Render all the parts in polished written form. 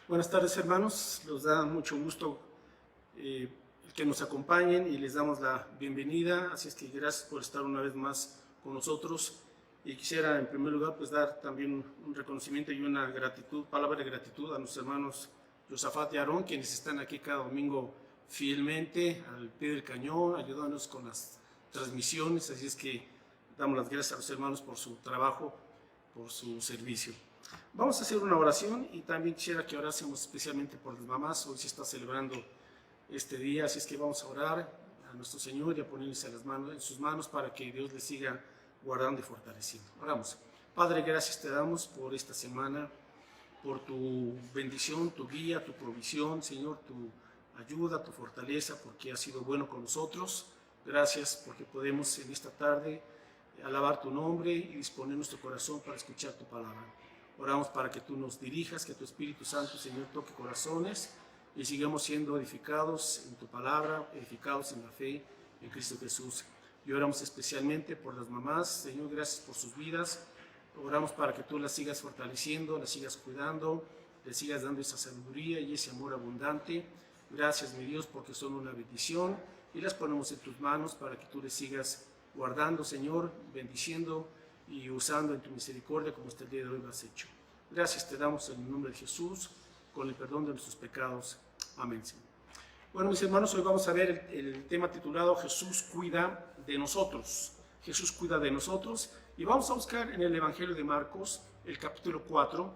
Buenas tardes, hermanos. Nos da mucho gusto el que nos acompañen y les damos la bienvenida. Así es que gracias por estar una vez más con nosotros. Y quisiera en primer lugar pues dar también un reconocimiento y una palabra de gratitud a nuestros hermanos Josafat y Aarón, quienes están aquí cada domingo fielmente al pie del cañón, ayudándonos con las transmisiones. Así es que damos las gracias a los hermanos por su trabajo, por su servicio. Vamos a hacer una oración y también quisiera que orásemos especialmente por las mamás. Hoy se está celebrando este día, así es que vamos a orar a nuestro Señor y a ponerles en sus manos para que Dios les siga guardando y fortaleciendo. Oramos. Padre, gracias te damos por esta semana, por tu bendición, tu guía, tu provisión, Señor, tu ayuda, tu fortaleza, porque has sido bueno con nosotros. Gracias porque podemos en esta tarde alabar tu nombre y disponer nuestro corazón para escuchar tu palabra. Oramos para que tú nos dirijas, que tu Espíritu Santo, Señor, toque corazones y sigamos siendo edificados en tu palabra, edificados en la fe en Cristo Jesús. Y oramos especialmente por las mamás, Señor, gracias por sus vidas. Oramos para que tú las sigas fortaleciendo, las sigas cuidando, les sigas dando esa sabiduría y ese amor abundante. Gracias, mi Dios, porque son una bendición y las ponemos en tus manos para que tú les sigas guardando, Señor, bendiciendo y usando en tu misericordia como hasta el día de hoy lo has hecho. Gracias te damos en el nombre de Jesús, con el perdón de nuestros pecados. Amén, Señor. Bueno, mis hermanos, hoy vamos a ver el tema titulado Jesús cuida de nosotros. Jesús cuida de nosotros. Y vamos a buscar en el Evangelio de Marcos, el capítulo 4,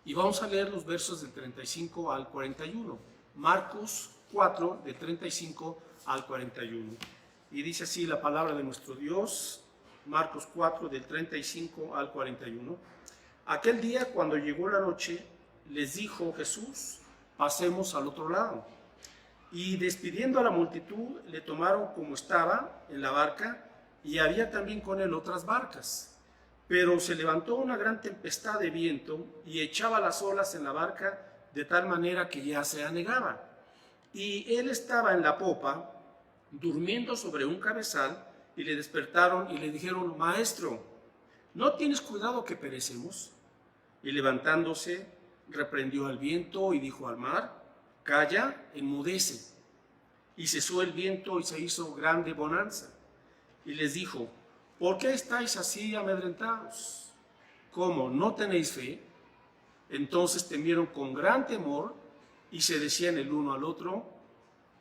y vamos a leer los versos del 35 al 41. Marcos 4, del 35 al 41. Y dice así la palabra de nuestro Dios, Marcos 4, del 35 al 41. Aquel día, cuando llegó la noche, les dijo Jesús, pasemos al otro lado. Y despidiendo a la multitud, le tomaron como estaba en la barca, y había también con él otras barcas. Pero se levantó una gran tempestad de viento, y echaba las olas en la barca, de tal manera que ya se anegaba. Y él estaba en la popa, durmiendo sobre un cabezal, y le despertaron y le dijeron, Maestro, ¿no tienes cuidado que perecemos? Y levantándose, reprendió al viento y dijo al mar, calla, enmudece. Y cesó el viento y se hizo grande bonanza. Y les dijo, ¿por qué estáis así amedrentados? ¿Cómo, no tenéis fe? Entonces temieron con gran temor y se decían el uno al otro,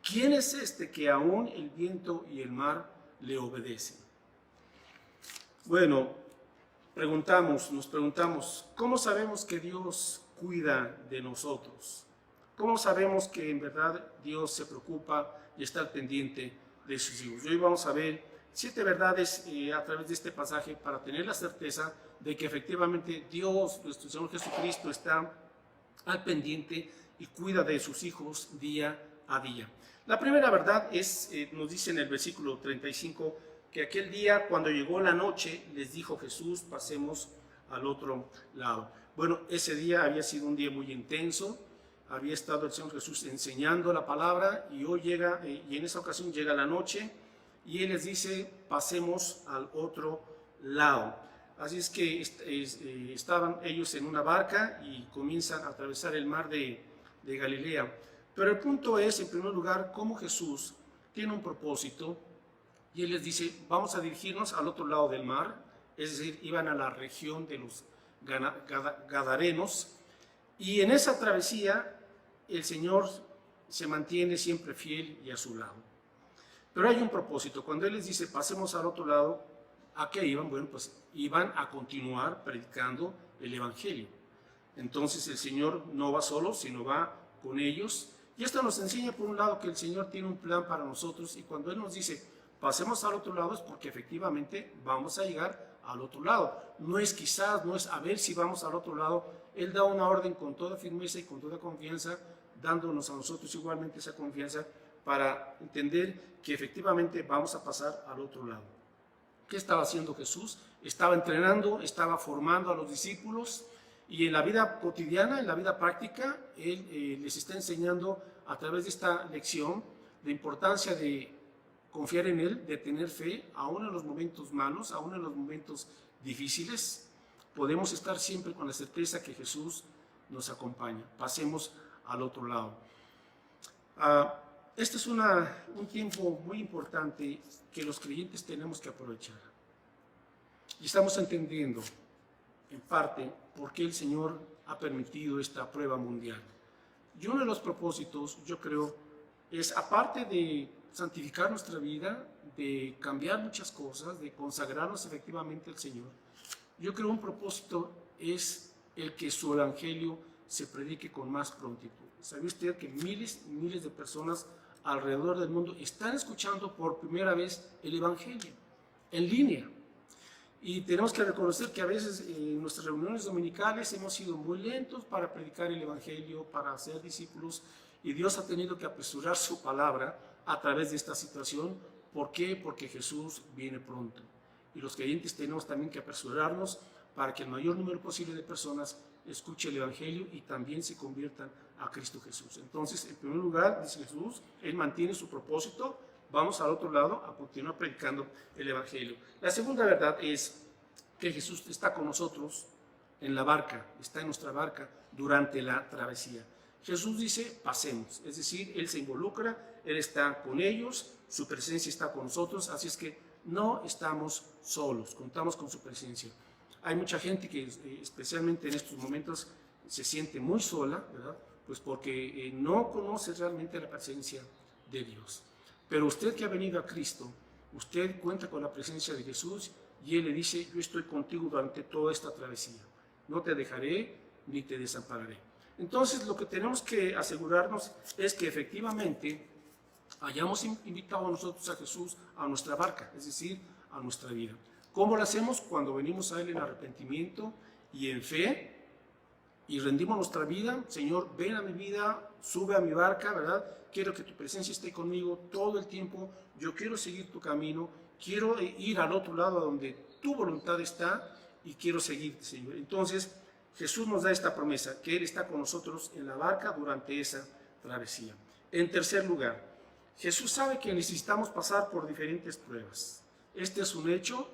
¿quién es este que aún el viento y el mar le obedecen? Bueno, nos preguntamos, ¿cómo sabemos que Dios cuida de nosotros? ¿Cómo sabemos que en verdad Dios se preocupa y está al pendiente de sus hijos? Hoy vamos a ver 7 verdades a través de este pasaje para tener la certeza de que efectivamente Dios, nuestro Señor Jesucristo, está al pendiente y cuida de sus hijos día a día. La primera verdad es, nos dice en el versículo 35, que aquel día cuando llegó la noche les dijo Jesús, pasemos al otro lado. Bueno, ese día había sido un día muy intenso, había estado el Señor Jesús enseñando la palabra y hoy llega, y en esa ocasión llega la noche y Él les dice, pasemos al otro lado. Así es que estaban ellos en una barca y comienzan a atravesar el mar de Galilea. Pero el punto es, en primer lugar, cómo Jesús tiene un propósito y Él les dice, vamos a dirigirnos al otro lado del mar, es decir, iban a la región de los Gadarenos, y en esa travesía el Señor se mantiene siempre fiel y a su lado. Pero hay un propósito, cuando Él les dice, pasemos al otro lado, ¿a qué iban? Bueno, pues iban a continuar predicando el Evangelio. Entonces el Señor no va solo, sino va con ellos. Y esto nos enseña, por un lado, que el Señor tiene un plan para nosotros. Y cuando Él nos dice, pasemos al otro lado, es porque efectivamente vamos a llegar al otro lado. No es quizás, no es a ver si vamos al otro lado. Él da una orden con toda firmeza y con toda confianza, dándonos a nosotros igualmente esa confianza para entender que efectivamente vamos a pasar al otro lado. ¿Qué estaba haciendo Jesús? Estaba entrenando, estaba formando a los discípulos y en la vida cotidiana, en la vida práctica, Él les está enseñando a través de esta lección la importancia de confiar en Él, de tener fe, aún en los momentos malos, aún en los momentos difíciles. Podemos estar siempre con la certeza que Jesús nos acompaña. Pasemos al otro lado. Este es un tiempo muy importante que los creyentes tenemos que aprovechar. Y estamos entendiendo, en parte, por qué el Señor ha permitido esta prueba mundial. Y uno de los propósitos, yo creo, es, aparte de santificar nuestra vida, de cambiar muchas cosas, de consagrarnos efectivamente al Señor, yo creo un propósito es el que su evangelio se predique con más prontitud. ¿Sabe usted que miles y miles de personas alrededor del mundo están escuchando por primera vez el evangelio en línea? Y tenemos que reconocer que a veces en nuestras reuniones dominicales hemos sido muy lentos para predicar el evangelio, para hacer discípulos, y Dios ha tenido que apresurar su palabra a través de esta situación. ¿Por qué? Porque Jesús viene pronto. Y los creyentes tenemos también que apresurarnos para que el mayor número posible de personas escuche el evangelio y también se conviertan a Cristo Jesús. Entonces, en primer lugar, dice Jesús, Él mantiene su propósito. Vamos al otro lado a continuar predicando el evangelio. La segunda verdad es que Jesús está con nosotros en la barca, está en nuestra barca durante la travesía. Jesús dice, pasemos, es decir, Él se involucra, Él está con ellos, su presencia está con nosotros, así es que no estamos solos, contamos con su presencia. Hay mucha gente que especialmente en estos momentos se siente muy sola, ¿verdad? Pues porque no conoce realmente la presencia de Dios. Pero usted que ha venido a Cristo, usted cuenta con la presencia de Jesús y Él le dice, yo estoy contigo durante toda esta travesía, no te dejaré ni te desampararé. Entonces lo que tenemos que asegurarnos es que efectivamente hayamos invitado a nosotros a Jesús a nuestra barca, es decir, a nuestra vida. ¿Cómo lo hacemos? Cuando venimos a Él en arrepentimiento y en fe y rendimos nuestra vida. Señor, ven a mi vida, sube a mi barca, ¿verdad? Quiero que tu presencia esté conmigo todo el tiempo, yo quiero seguir tu camino, quiero ir al otro lado donde tu voluntad está y quiero seguirte, Señor. Entonces, Jesús nos da esta promesa, que Él está con nosotros en la barca durante esa travesía. En tercer lugar, Jesús sabe que necesitamos pasar por diferentes pruebas. Este es un hecho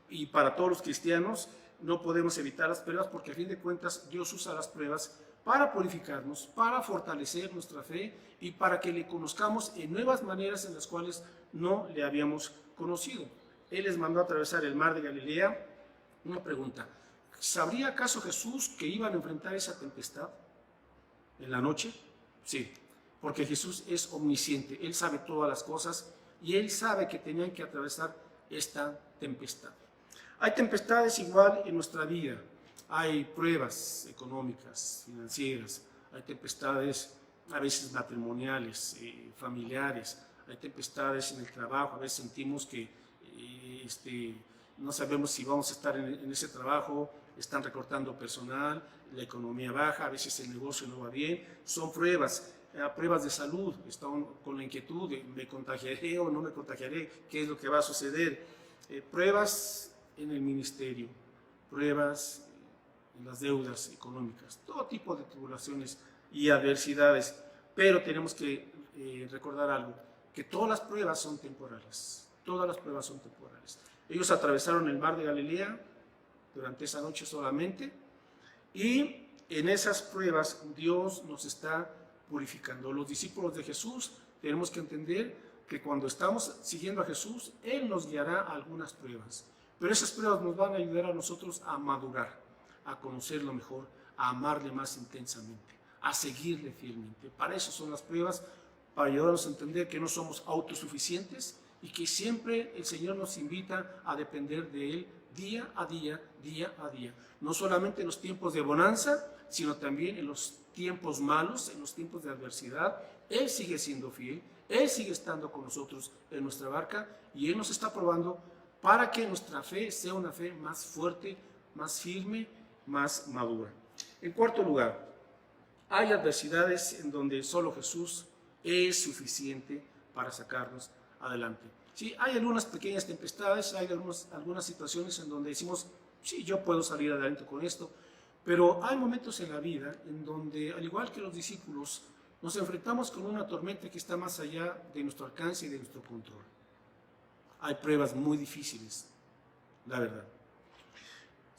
y para todos los cristianos no podemos evitar las pruebas porque a fin de cuentas Dios usa las pruebas para purificarnos, para fortalecer nuestra fe y para que le conozcamos en nuevas maneras en las cuales no le habíamos conocido. Él les mandó a atravesar el mar de Galilea. Una pregunta, ¿sabría acaso Jesús que iban a enfrentar esa tempestad en la noche? Sí, porque Jesús es omnisciente, Él sabe todas las cosas y Él sabe que tenían que atravesar esta tempestad. Hay tempestades igual en nuestra vida. Hay pruebas económicas, financieras, hay tempestades a veces matrimoniales, familiares, hay tempestades en el trabajo, a veces sentimos que no sabemos si vamos a estar en ese trabajo, están recortando personal, la economía baja, a veces el negocio no va bien, son pruebas de salud, están con la inquietud de me contagiaré o no me contagiaré, qué es lo que va a suceder, pruebas en el ministerio, pruebas en las deudas económicas, todo tipo de tribulaciones y adversidades, pero tenemos que recordar algo, que todas las pruebas son temporales, todas las pruebas son temporales. Ellos atravesaron el mar de Galilea durante esa noche solamente y en esas pruebas Dios nos está purificando. Los discípulos de Jesús tenemos que entender que cuando estamos siguiendo a Jesús, Él nos guiará a algunas pruebas, pero esas pruebas nos van a ayudar a nosotros a madurar, a conocerlo mejor, a amarle más intensamente, a seguirle fielmente. Para eso son las pruebas, para ayudarnos a entender que no somos autosuficientes y que siempre el Señor nos invita a depender de Él día a día, día a día. No solamente en los tiempos de bonanza, sino también en los tiempos malos, en los tiempos de adversidad. Él sigue siendo fiel, Él sigue estando con nosotros en nuestra barca y Él nos está probando para que nuestra fe sea una fe más fuerte, más firme, más madura. En cuarto lugar, hay adversidades en donde solo Jesús es suficiente para sacarnos adelante. Sí, hay algunas pequeñas tempestades, hay algunas situaciones en donde decimos, sí, yo puedo salir adelante con esto, pero hay momentos en la vida en donde, al igual que los discípulos, nos enfrentamos con una tormenta que está más allá de nuestro alcance y de nuestro control. Hay pruebas muy difíciles, la verdad.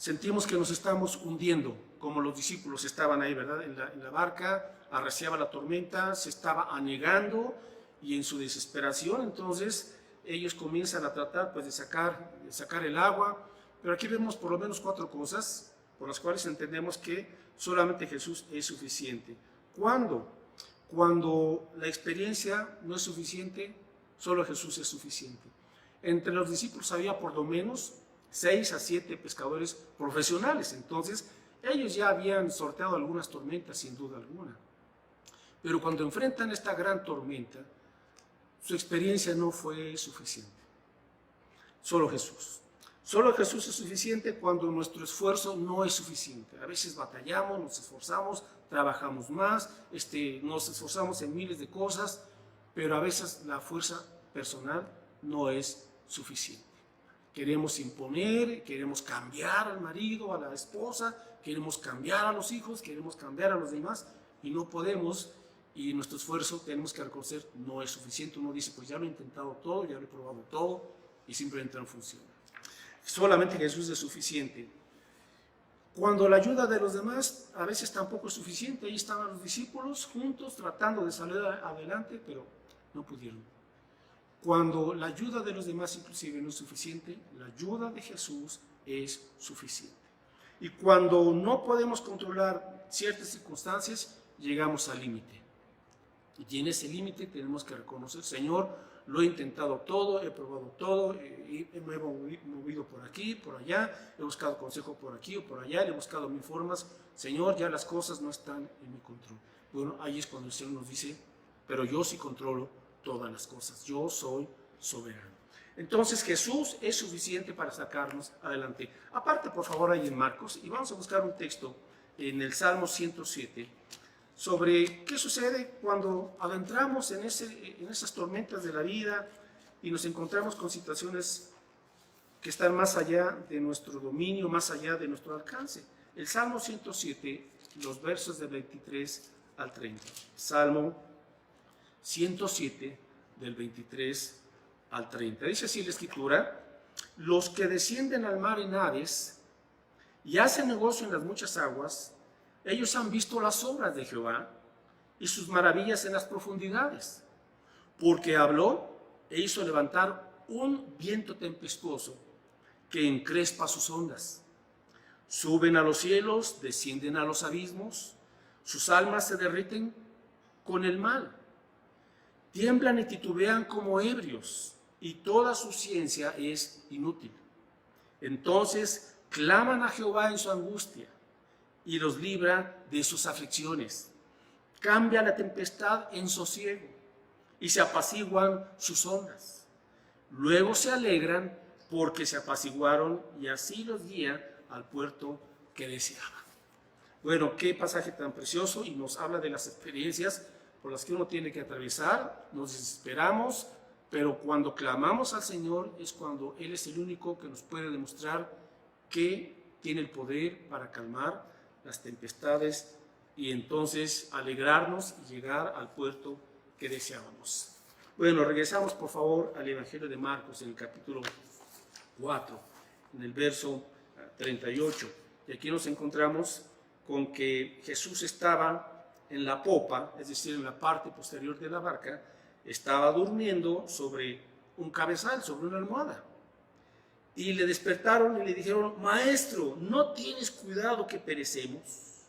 sentimos que nos estamos hundiendo, como los discípulos estaban ahí, ¿verdad? En la barca, arreciaba la tormenta, se estaba anegando y en su desesperación, entonces ellos comienzan a tratar pues, de sacar el agua, pero aquí vemos por lo menos 4 cosas por las cuales entendemos que solamente Jesús es suficiente. ¿Cuándo? Cuando la experiencia no es suficiente, solo Jesús es suficiente. Entre los discípulos había por lo menos 6 a 7 pescadores profesionales, entonces ellos ya habían sorteado algunas tormentas sin duda alguna. Pero cuando enfrentan esta gran tormenta, su experiencia no fue suficiente. Solo Jesús. Solo Jesús es suficiente cuando nuestro esfuerzo no es suficiente. A veces batallamos, nos esforzamos, trabajamos más, nos esforzamos en miles de cosas, pero a veces la fuerza personal no es suficiente. Queremos imponer, queremos cambiar al marido, a la esposa, queremos cambiar a los hijos, queremos cambiar a los demás y no podemos, y nuestro esfuerzo tenemos que reconocer no es suficiente. Uno dice, pues ya lo he intentado todo, ya lo he probado todo y simplemente no funciona. Solamente Jesús es suficiente. Cuando la ayuda de los demás a veces tampoco es suficiente, ahí estaban los discípulos juntos tratando de salir adelante, pero no pudieron. Cuando la ayuda de los demás inclusive no es suficiente, la ayuda de Jesús es suficiente. Y cuando no podemos controlar ciertas circunstancias, llegamos al límite. Y en ese límite tenemos que reconocer, Señor, lo he intentado todo, he probado todo, me he movido por aquí, por allá, he buscado consejo por aquí o por allá, he buscado 1000 formas. Señor, ya las cosas no están en mi control. Bueno, ahí es cuando el Señor nos dice, pero yo sí controlo todas las cosas, yo soy soberano. Entonces Jesús es suficiente para sacarnos adelante. Aparte, por favor, ahí en Marcos, y vamos a buscar un texto en el Salmo 107, sobre qué sucede cuando adentramos en esas tormentas de la vida y nos encontramos con situaciones que están más allá de nuestro dominio, más allá de nuestro alcance. El Salmo 107, los versos del 23 al 30. Salmo 107, del 23 al 30. Dice así la Escritura: los que descienden al mar en aves y hacen negocio en las muchas aguas, ellos han visto las obras de Jehová y sus maravillas en las profundidades, porque habló e hizo levantar un viento tempestuoso que encrespa sus ondas. Suben a los cielos, descienden a los abismos, sus almas se derriten con el mal. Tiemblan y titubean como ebrios, y toda su ciencia es inútil. Entonces claman a Jehová en su angustia, y los libra de sus aflicciones. Cambia la tempestad en sosiego, y se apaciguan sus ondas. Luego se alegran porque se apaciguaron, y así los guía al puerto que deseaban. Bueno, qué pasaje tan precioso, y nos habla de las experiencias por las que uno tiene que atravesar. Nos desesperamos, pero cuando clamamos al Señor es cuando Él es el único que nos puede demostrar que tiene el poder para calmar las tempestades y entonces alegrarnos y llegar al puerto que deseábamos. Bueno, regresamos por favor al Evangelio de Marcos en el capítulo 4, en el verso 38. Y aquí nos encontramos con que Jesús estaba en la popa, es decir, en la parte posterior de la barca, estaba durmiendo sobre un cabezal, sobre una almohada. Y le despertaron y le dijeron: Maestro, ¿no tienes cuidado que perecemos?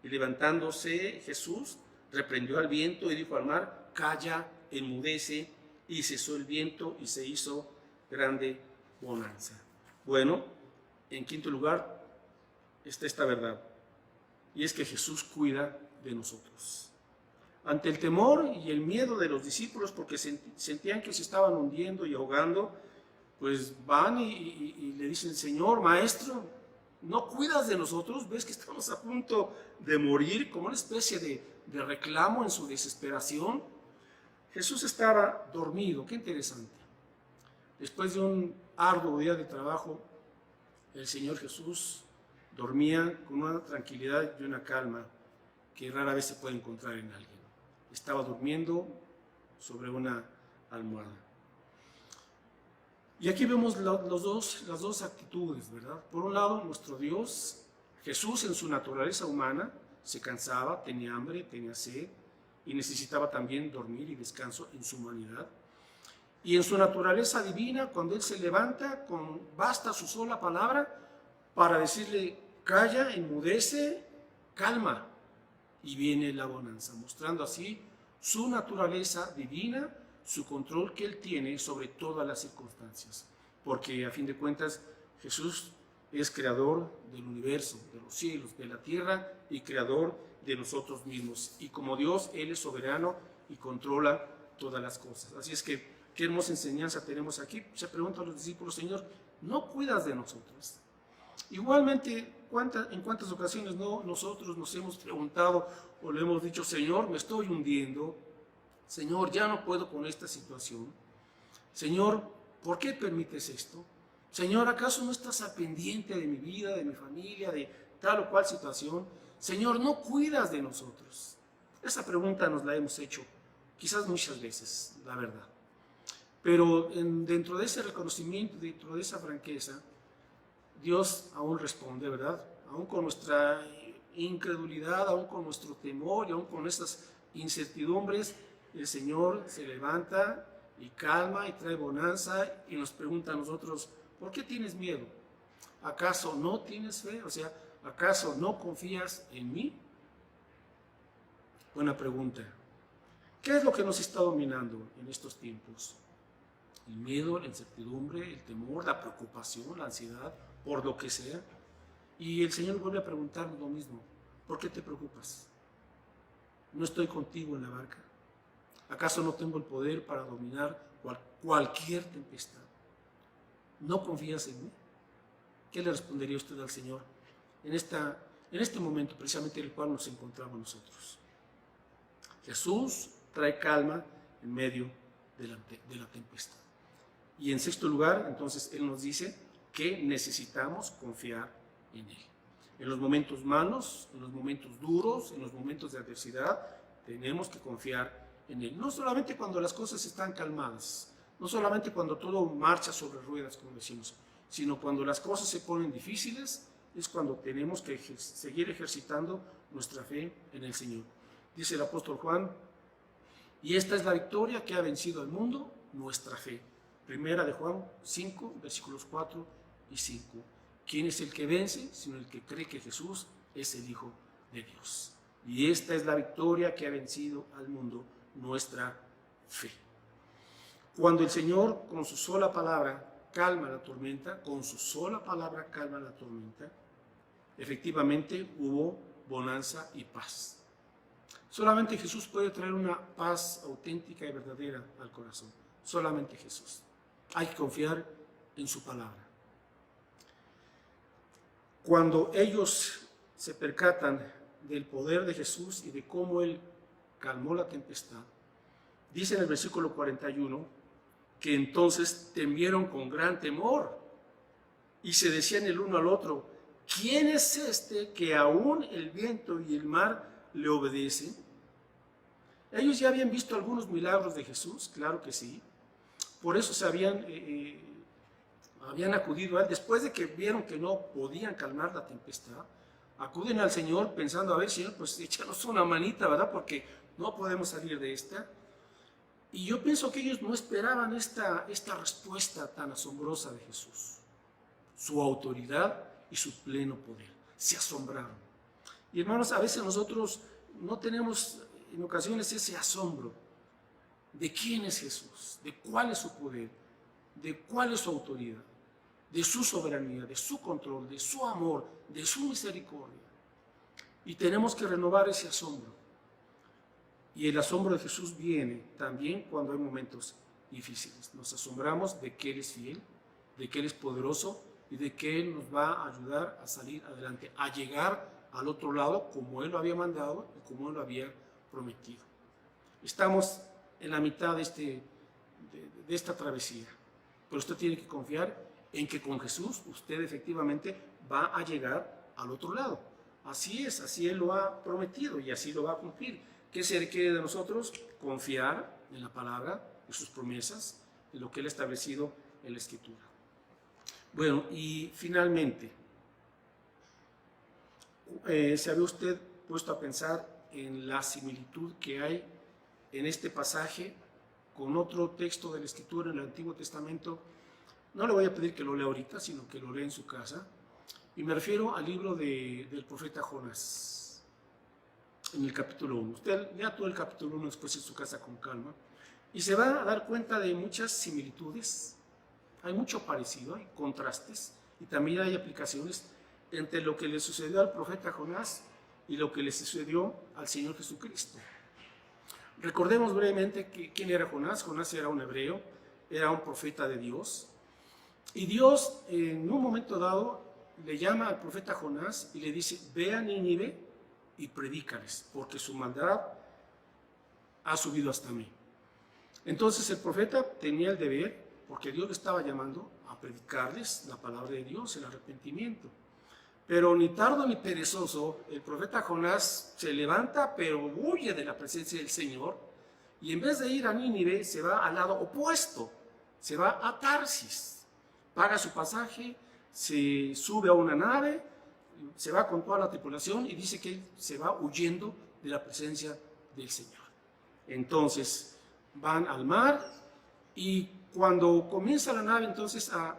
Y levantándose Jesús, reprendió al viento y dijo al mar: Calla, enmudece. Y cesó el viento y se hizo grande bonanza. Bueno, en quinto lugar está esta verdad, y es que Jesús cuida de nosotros. Ante el temor y el miedo de los discípulos, porque sentían que se estaban hundiendo y ahogando, pues van y le dicen: Señor, Maestro, ¿no cuidas de nosotros? ¿Ves que estamos a punto de morir? Como una especie de reclamo en su desesperación. Jesús estaba dormido. Qué interesante. Después de un arduo día de trabajo, el Señor Jesús dormía con una tranquilidad y una calma que rara vez se puede encontrar en alguien. Estaba durmiendo sobre una almohada. Y aquí vemos las dos actitudes, ¿verdad? Por un lado, nuestro Dios, Jesús en su naturaleza humana, se cansaba, tenía hambre, tenía sed y necesitaba también dormir y descanso en su humanidad. Y en su naturaleza divina, cuando Él se levanta, basta su sola palabra para decirle, calla, enmudece, calma. Y viene la bonanza, mostrando así su naturaleza divina, su control que Él tiene sobre todas las circunstancias. Porque a fin de cuentas, Jesús es creador del universo, de los cielos, de la tierra y creador de nosotros mismos. Y como Dios, Él es soberano y controla todas las cosas. Así es que, qué hermosa enseñanza tenemos aquí. Se pregunta a los discípulos, Señor, ¿no cuidas de nosotros? Igualmente, ¿en cuántas ocasiones nosotros nos hemos preguntado o le hemos dicho, Señor, me estoy hundiendo, Señor, ya no puedo con esta situación, Señor, ¿por qué permites esto? Señor, ¿acaso no estás al pendiente de mi vida, de mi familia, de tal o cual situación? Señor, ¿no cuidas de nosotros? Esa pregunta nos la hemos hecho quizás muchas veces, la verdad. Pero dentro de ese reconocimiento, dentro de esa franqueza, Dios aún responde, ¿verdad? Aún con nuestra incredulidad, aún con nuestro temor y aún con esas incertidumbres, el Señor se levanta y calma y trae bonanza y nos pregunta a nosotros, ¿por qué tienes miedo? ¿Acaso no tienes fe? O sea, ¿acaso no confías en mí? Buena pregunta. ¿Qué es lo que nos está dominando en estos tiempos? El miedo, la incertidumbre, el temor, la preocupación, la ansiedad, por lo que sea. Y el Señor vuelve a preguntarnos lo mismo. ¿Por qué te preocupas? ¿No estoy contigo en la barca? ¿Acaso no tengo el poder para dominar cualquier tempestad? ¿No confías en mí? ¿Qué le respondería usted al Señor en este momento precisamente en el cual nos encontramos nosotros? Jesús trae calma en medio de la tempestad. Y en sexto lugar, entonces, Él nos dice que necesitamos confiar en Él. En los momentos malos, en los momentos duros, en los momentos de adversidad, tenemos que confiar en Él. No solamente cuando las cosas están calmadas, no solamente cuando todo marcha sobre ruedas, como decimos, sino cuando las cosas se ponen difíciles, es cuando tenemos que seguir ejercitando nuestra fe en el Señor. Dice el apóstol Juan, y esta es la victoria que ha vencido al mundo, nuestra fe. Primera de Juan 5, versículos 4 y 5. ¿Quién es el que vence? Sino el que cree que Jesús es el Hijo de Dios. Y esta es la victoria que ha vencido al mundo, nuestra fe. Cuando el Señor con su sola palabra calma la tormenta, con su sola palabra calma la tormenta, efectivamente hubo bonanza y paz. Solamente Jesús puede traer una paz auténtica y verdadera al corazón. Solamente Jesús. Hay que confiar en su palabra. Cuando ellos se percatan del poder de Jesús y de cómo Él calmó la tempestad, dice en el versículo 41 que entonces temieron con gran temor y se decían el uno al otro, ¿quién es este que aún el viento y el mar le obedecen? Ellos ya habían visto algunos milagros de Jesús, claro que sí. Por eso se habían acudido a Él. Después de que vieron que no podían calmar la tempestad, acuden al Señor pensando, a ver, Señor, pues échanos una manita, ¿verdad? Porque no podemos salir de esta. Y yo pienso que ellos no esperaban esta respuesta tan asombrosa de Jesús. Su autoridad y su pleno poder. Se asombraron. Y hermanos, a veces nosotros no tenemos en ocasiones ese asombro de quién es Jesús, de cuál es su poder, de cuál es su autoridad, de su soberanía, de su control, de su amor, de su misericordia. Y tenemos que renovar ese asombro. Y el asombro de Jesús viene también cuando hay momentos difíciles. Nos asombramos de que Él es fiel, de que Él es poderoso y de que Él nos va a ayudar a salir adelante, a llegar al otro lado como Él lo había mandado y como Él lo había prometido. Estamos en la mitad de esta travesía, pero usted tiene que confiar en que con Jesús usted efectivamente va a llegar al otro lado. Así es, así Él lo ha prometido y así lo va a cumplir. ¿Qué se requiere de nosotros? Confiar en la palabra, en sus promesas, en lo que Él ha establecido en la Escritura. Bueno, y finalmente, ¿se había usted puesto a pensar en la similitud que hay en este pasaje con otro texto de la Escritura en el Antiguo Testamento? No le voy a pedir que lo lea ahorita, sino que lo lea en su casa. Y me refiero al libro del profeta Jonás, en el capítulo 1. Usted lea todo el capítulo 1 después en su casa con calma y se va a dar cuenta de muchas similitudes. Hay mucho parecido, hay contrastes y también hay aplicaciones entre lo que le sucedió al profeta Jonás y lo que le sucedió al Señor Jesucristo. Recordemos brevemente quién era Jonás. Jonás era un hebreo, era un profeta de Dios. Y Dios en un momento dado le llama al profeta Jonás y le dice: ve a Nínive y predícales, porque su maldad ha subido hasta mí. Entonces el profeta tenía el deber, porque Dios le estaba llamando a predicarles la palabra de Dios, el arrepentimiento. Pero ni tardo ni perezoso, el profeta Jonás se levanta, pero huye de la presencia del Señor, y en vez de ir a Nínive, se va al lado opuesto, se va a Tarsis, paga su pasaje, se sube a una nave, se va con toda la tripulación y dice que se va huyendo de la presencia del Señor. Entonces van al mar y cuando comienza la nave entonces a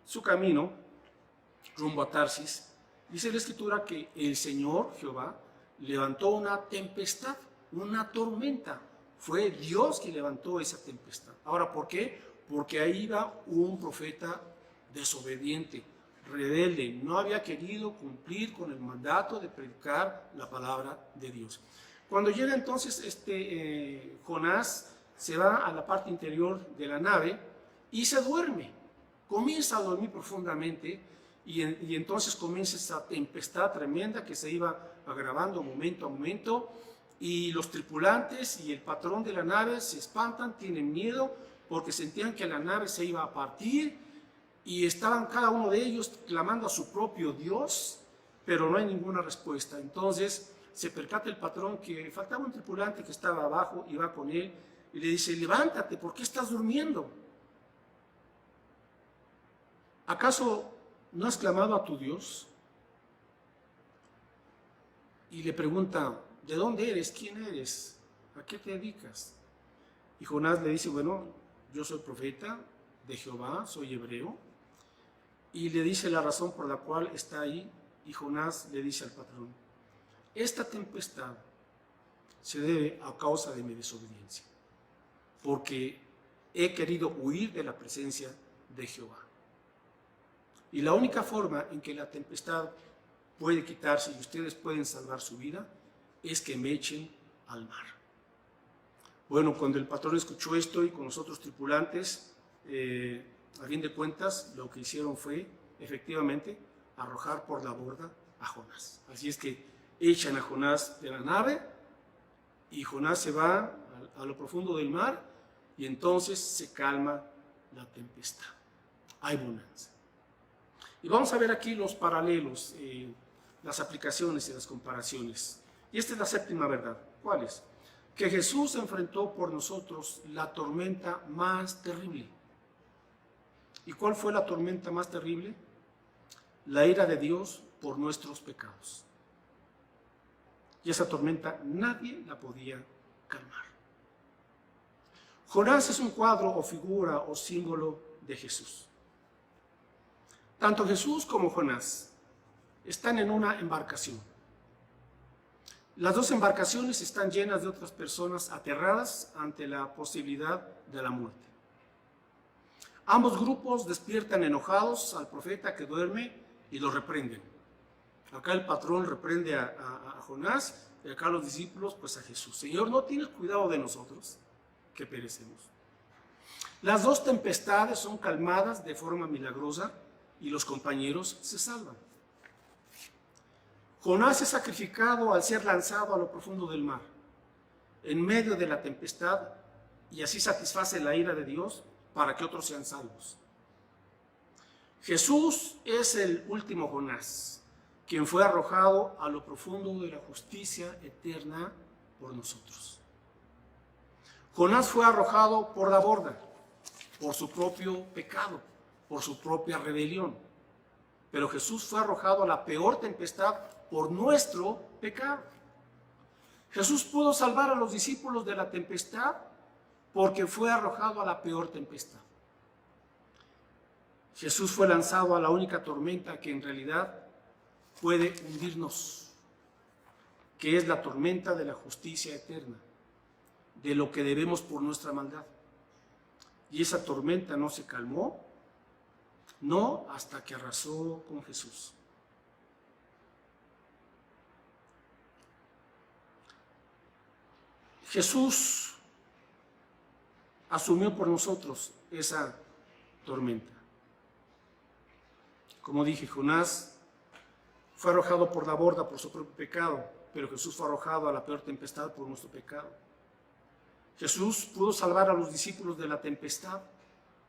su camino rumbo a Tarsis, dice la Escritura que el Señor Jehová levantó una tempestad, una tormenta. Fue Dios quien levantó esa tempestad. Ahora, ¿por qué? Porque ahí iba un profeta desobediente, rebelde, no había querido cumplir con el mandato de predicar la palabra de Dios. Cuando llega entonces Jonás, se va a la parte interior de la nave y se duerme, comienza a dormir profundamente y entonces comienza esa tempestad tremenda que se iba agravando momento a momento y los tripulantes y el patrón de la nave se espantan, tienen miedo porque sentían que la nave se iba a partir y estaban cada uno de ellos clamando a su propio Dios, pero no hay ninguna respuesta. Entonces se percata el patrón que faltaba un tripulante que estaba abajo y va con él y le dice: levántate, ¿por qué estás durmiendo? ¿Acaso no has clamado a tu Dios? Y le pregunta: ¿de dónde eres? ¿Quién eres? ¿A qué te dedicas? Y Jonás le dice: bueno, yo soy profeta de Jehová, soy hebreo. Y le dice la razón por la cual está ahí. Y Jonás le dice al patrón: esta tempestad se debe a causa de mi desobediencia, porque he querido huir de la presencia de Jehová. Y la única forma en que la tempestad puede quitarse y ustedes pueden salvar su vida es que me echen al mar. Bueno, cuando el patrón escuchó esto y con los otros tripulantes, a fin de cuentas, lo que hicieron fue, efectivamente, arrojar por la borda a Jonás. Así es que echan a Jonás de la nave y Jonás se va a lo profundo del mar y entonces se calma la tempestad. Hay bonanza. Y vamos a ver aquí los paralelos, las aplicaciones y las comparaciones. Y esta es la séptima verdad. ¿Cuál es? Que Jesús enfrentó por nosotros la tormenta más terrible. ¿Y cuál fue la tormenta más terrible? La ira de Dios por nuestros pecados. Y esa tormenta nadie la podía calmar. Jonás es un cuadro o figura o símbolo de Jesús. Tanto Jesús como Jonás están en una embarcación. Las dos embarcaciones están llenas de otras personas aterradas ante la posibilidad de la muerte. Ambos grupos despiertan enojados al profeta que duerme y lo reprenden. Acá el patrón reprende a Jonás y acá los discípulos pues a Jesús. Señor, ¿no tienes cuidado de nosotros que perecemos? Las dos tempestades son calmadas de forma milagrosa y los compañeros se salvan. Jonás es sacrificado al ser lanzado a lo profundo del mar, en medio de la tempestad, y así satisface la ira de Dios para que otros sean salvos. Jesús es el último Jonás, quien fue arrojado a lo profundo de la justicia eterna por nosotros. Jonás fue arrojado por la borda, por su propio pecado, por su propia rebelión. Pero Jesús fue arrojado a la peor tempestad por nuestro pecado. Jesús pudo salvar a los discípulos de la tempestad porque fue arrojado a la peor tempestad. Jesús fue lanzado a la única tormenta que en realidad puede hundirnos, que es la tormenta de la justicia eterna, de lo que debemos por nuestra maldad. Y esa tormenta no se calmó, no hasta que arrasó con Jesús. Jesús asumió por nosotros esa tormenta. Como dije, Jonás fue arrojado por la borda por su propio pecado, pero Jesús fue arrojado a la peor tempestad por nuestro pecado. Jesús pudo salvar a los discípulos de la tempestad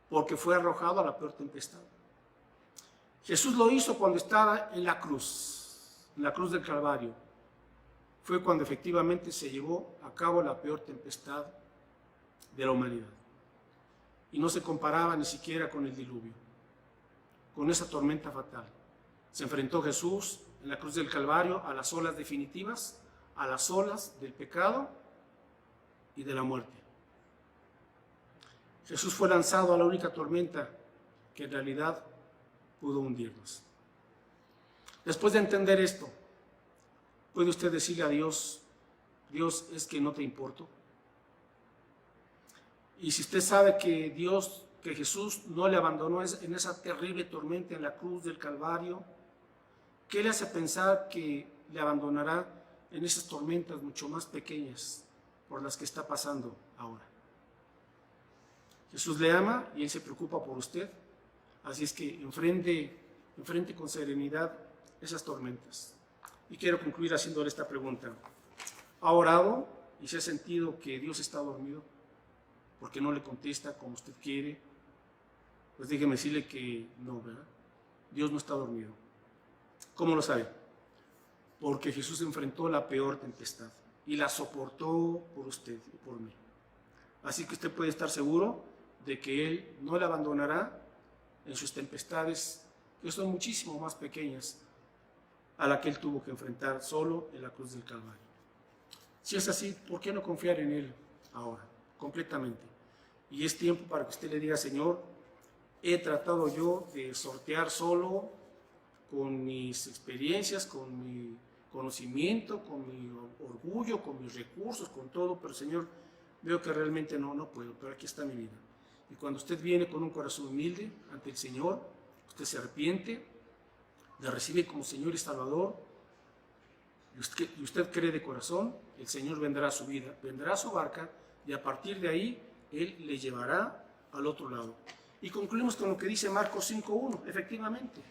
porque fue arrojado a la peor tempestad. Jesús lo hizo cuando estaba en la cruz del Calvario. Fue cuando efectivamente se llevó a cabo la peor tempestad de la humanidad. Y no se comparaba ni siquiera con el diluvio, con esa tormenta fatal. Se enfrentó Jesús en la cruz del Calvario a las olas definitivas, a las olas del pecado y de la muerte. Jesús fue lanzado a la única tormenta que en realidad pudo hundirnos. Después de entender esto, ¿puede usted decirle a Dios, Dios, es que no te importo? Y si usted sabe que Jesús no le abandonó en esa terrible tormenta en la cruz del Calvario, ¿qué le hace pensar que le abandonará en esas tormentas mucho más pequeñas por las que está pasando ahora? Jesús le ama y Él se preocupa por usted, así es que enfrente con serenidad esas tormentas. Y quiero concluir haciéndole esta pregunta. ¿Ha orado y se ha sentido que Dios está dormido? Porque no le contesta como usted quiere. Pues déjeme decirle que no, ¿verdad? Dios no está dormido. ¿Cómo lo sabe? Porque Jesús enfrentó la peor tempestad y la soportó por usted y por mí. Así que usted puede estar seguro de que Él no le abandonará en sus tempestades, que son muchísimo más pequeñas a la que Él tuvo que enfrentar solo en la cruz del Calvario. Si es así, ¿por qué no confiar en Él ahora, completamente? Y es tiempo para que usted le diga, Señor, he tratado yo de sortear solo con mis experiencias, con mi conocimiento, con mi orgullo, con mis recursos, con todo, pero Señor, veo que realmente no puedo, pero aquí está mi vida. Y cuando usted viene con un corazón humilde ante el Señor, usted se arrepiente, le recibe como Señor y Salvador, y usted cree de corazón, el Señor vendrá a su vida, vendrá a su barca, y a partir de ahí, Él le llevará al otro lado. Y concluimos con lo que dice Marcos 5:1, efectivamente,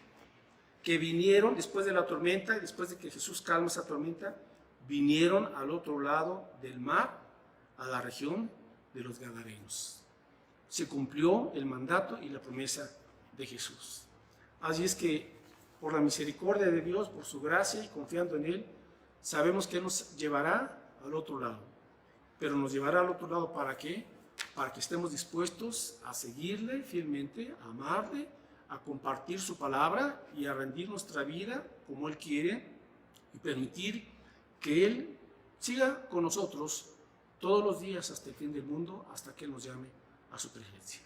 que vinieron después de la tormenta, y después de que Jesús calma esa tormenta, vinieron al otro lado del mar, a la región de los Gadarenos. Se cumplió el mandato y la promesa de Jesús. Así es que, por la misericordia de Dios, por su gracia y confiando en Él, sabemos que Él nos llevará al otro lado. Pero nos llevará al otro lado, ¿para qué? Para que estemos dispuestos a seguirle fielmente, a amarle, a compartir su palabra y a rendir nuestra vida como Él quiere y permitir que Él siga con nosotros todos los días hasta el fin del mundo, hasta que Él nos llame a su presencia.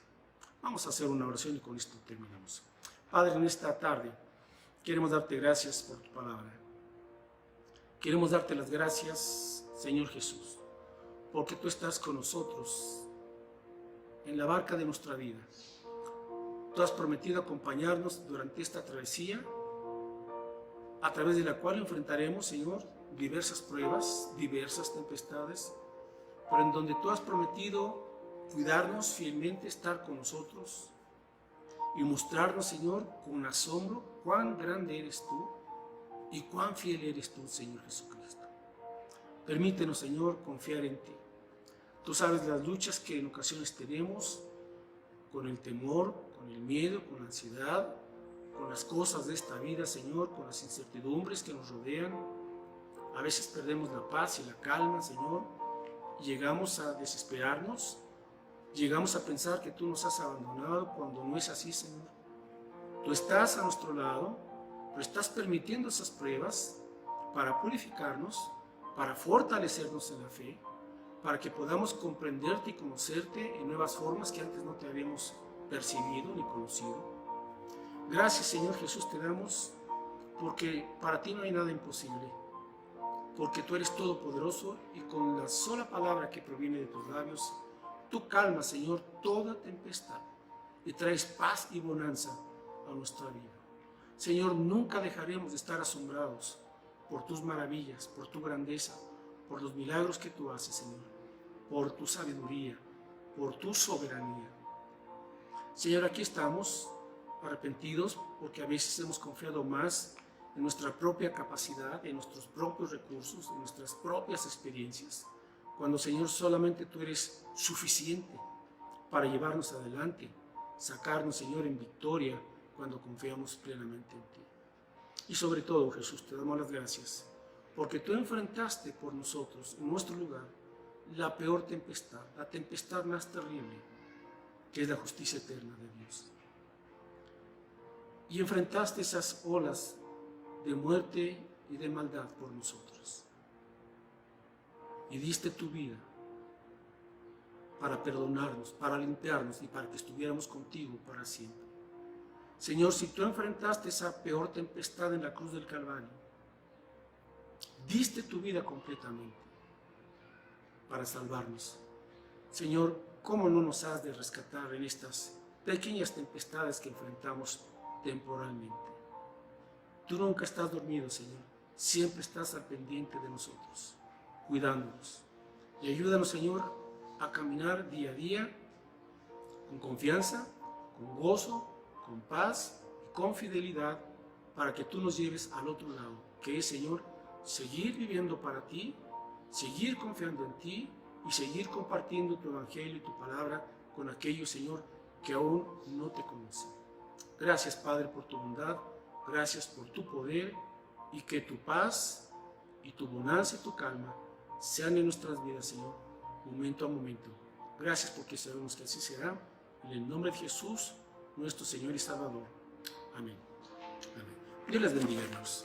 Vamos a hacer una oración y con esto terminamos. Padre, en esta tarde queremos darte gracias por tu palabra. Queremos darte las gracias, Señor Jesús, porque tú estás con nosotros en la barca de nuestra vida. Tú has prometido acompañarnos durante esta travesía, a través de la cual enfrentaremos, Señor, diversas pruebas, diversas tempestades, pero en donde tú has prometido cuidarnos fielmente, estar con nosotros y mostrarnos, Señor, con asombro cuán grande eres tú y cuán fiel eres tú, Señor Jesucristo. Permítenos, Señor, confiar en ti. Tú sabes las luchas que en ocasiones tenemos con el temor, con el miedo, con la ansiedad, con las cosas de esta vida, Señor, con las incertidumbres que nos rodean. A veces perdemos la paz y la calma, Señor, y llegamos a desesperarnos, Llegamos a pensar que tú nos has abandonado cuando no es así, Señor. Tú estás a nuestro lado, pero estás permitiendo esas pruebas para purificarnos, para fortalecernos en la fe, para que podamos comprenderte y conocerte en nuevas formas que antes no te habíamos percibido ni conocido. Gracias, Señor Jesús, te damos, porque para ti no hay nada imposible, porque tú eres todopoderoso y con la sola palabra que proviene de tus labios, tú calmas, Señor, toda tempestad y traes paz y bonanza a nuestra vida. Señor, nunca dejaremos de estar asombrados por tus maravillas, por tu grandeza, por los milagros que tú haces, Señor, por tu sabiduría, por tu soberanía. Señor, aquí estamos arrepentidos porque a veces hemos confiado más en nuestra propia capacidad, en nuestros propios recursos, en nuestras propias experiencias, cuando, Señor, solamente tú eres suficiente para llevarnos adelante, sacarnos, Señor, en victoria cuando confiamos plenamente en ti. Y sobre todo, Jesús, te damos las gracias porque tú enfrentaste por nosotros, en nuestro lugar, la peor tempestad, la tempestad más terrible, que es la justicia eterna de Dios. Y enfrentaste esas olas de muerte y de maldad por nosotros. Y diste tu vida para perdonarnos, para limpiarnos y para que estuviéramos contigo para siempre. Señor, si tú enfrentaste esa peor tempestad en la cruz del Calvario, diste tu vida completamente para salvarnos. Señor, ¿cómo no nos has de rescatar en estas pequeñas tempestades que enfrentamos temporalmente? Tú nunca estás dormido, Señor. Siempre estás al pendiente de nosotros, cuidándonos. Y ayúdanos, Señor, a caminar día a día con confianza, con gozo, con paz y con fidelidad para que tú nos lleves al otro lado, que es, Señor, seguir viviendo para ti, seguir confiando en ti y seguir compartiendo tu evangelio y tu palabra con aquellos, Señor, que aún no te conocen. Gracias, Padre, por tu bondad, gracias por tu poder y que tu paz y tu bonanza y tu calma sean en nuestras vidas, Señor, momento a momento. Gracias porque sabemos que así será. En el nombre de Jesús, nuestro Señor y Salvador. Amén. Amén. Dios les bendiga, hermanos.